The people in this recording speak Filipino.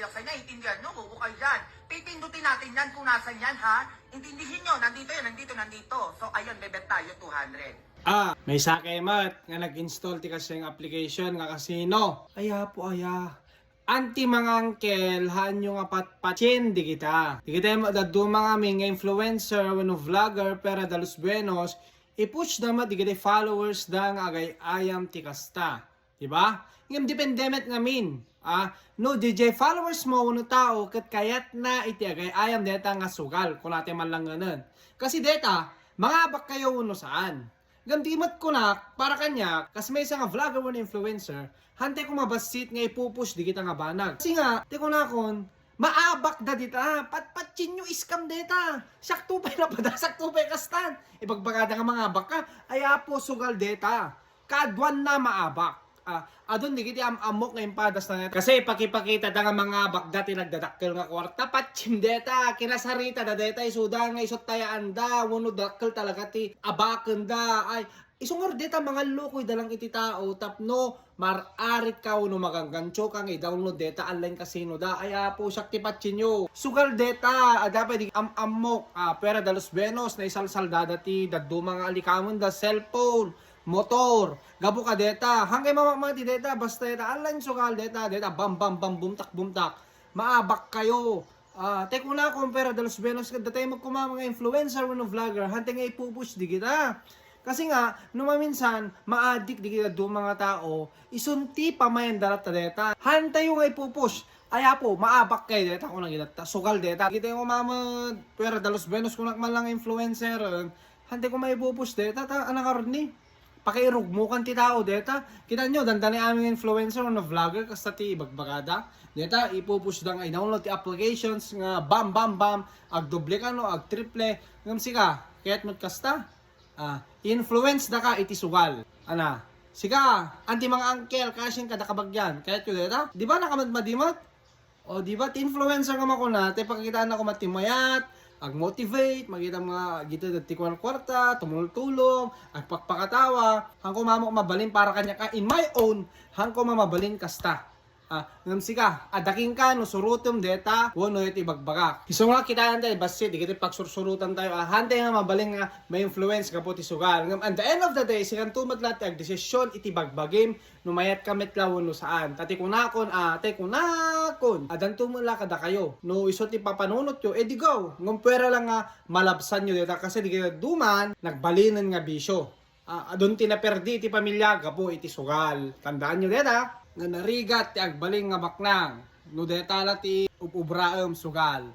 sa naiintindihan nyo, bubukay dyan. Pipindutin natin yan kung nasan yan, ha? Intindihin nyo, nandito yan, nandito. So, ayun, bebet tayo, 200. May sakemat nga nag-install ti kasi yung application nga casino. Anti mga angkel, hanyo nga patpatsin di kita. Di kita dadu mga nga influencer, wano vlogger, pera dalos buenos, i-push naman di kita followers da nga agay ayam ti kasta. Diba? Ngam dependemet ngamin. No, DJ followers mo wano tao, kat kayat na iti agay ayam deta nga sugal, kung natin man lang ganun. Kasi deta, mga bak kayo wano saan. Gandimat ko na, para kanya, kasi may isang vlogger o influencer, hante ko mabasit nga ipupush di kita nga banag. Kasi nga, di ko na kon, maabak da dita, patpatsin nyo iskam dita. Saktupay na pa da, saktupay kastan. Ipagbagada nga mga abak ka, ay po sugal dita. Kadwan na maabak. Adun di kita amok nga impadas na net. Kasi pakipakita da nga mga abak dati nagdadakkel nga kwarta, patsim deta, kinasarita da deta, isuda nga isot tayaan da, wano dakkel talaga ti abaken da, ay, isungor deta mga lukoy dalang iti tao, tapno, mararit ka no maganggancho kang i-download deta online casino da, ay po sakti patsin nyo. Sugal deta, dapat di amok, pera dalos benos, na isalsal dati, dadu mga alikamon da cellphone, motor, gabo ka deta, hanggang mamamati deta, basta deta, online sugal deta, bam bumtak, maabak kayo. Teko na akong pera dalos benos, datay magkumama mga influencer, wano vlogger, hante nga ipupush di kita. Kasi nga, numaminsan, ma-addict di kita do mga tao, isunti pa mayan dalat ta deta, hante yung nga ipupush. Aya po, maabak kayo deta kung nang kita, sugal deta. Kita yung kumama, pera dalos benos, kung nakman lang influencer, hante ko may ipupush deta, anang karon ni? Pakiirugmukan ti tao deta. Kita nyo, dandani aming influencer o vlogger kasta ti bagbagada. Deta, ipupush da nga i-download ti applications nga bam, ag doble ka no, ag triple. Ngam sika, kaya't mo't kasta. Influence da ka iti sugal. Sika, anti mga angkel, kasyang kada kabagyan. Kaya't ko deta, di ba nakamadmadimot? O di ba, ti-influencer nga makuna, te pakikitaan ako matimayat, ag motivate, magita mga gito dati kwarta, tumulong-tulong, ag pakpakatawa, hangko mamok mabalin para kanya ka in my own, hangko mamabalin kasta. Ngam sika, adaking ka no surutom deta, wono iti bagbagak. Iso nga kita tayo basit, di kita pagsursurutan tayo, hante nga mabalin nga may influence ka po ti sugal. Ngam at the end of the day, sikan tumat lahat ag desisyon iti bagbagim, numayat kamit la wono saan. Tati kunakon, adan tumula kada kayo. No iso ti papanunot yo, di go. Ngam pwera lang nga malabsan nyo deta, kasi di kita duman, nagbalinan nga bisyo. Adun tinaperdi iti pamilya, gapo iti sugal. Tandaan nyo deta, nga narigat ti agbaling nga baknang, no deta ti ubraem sugal.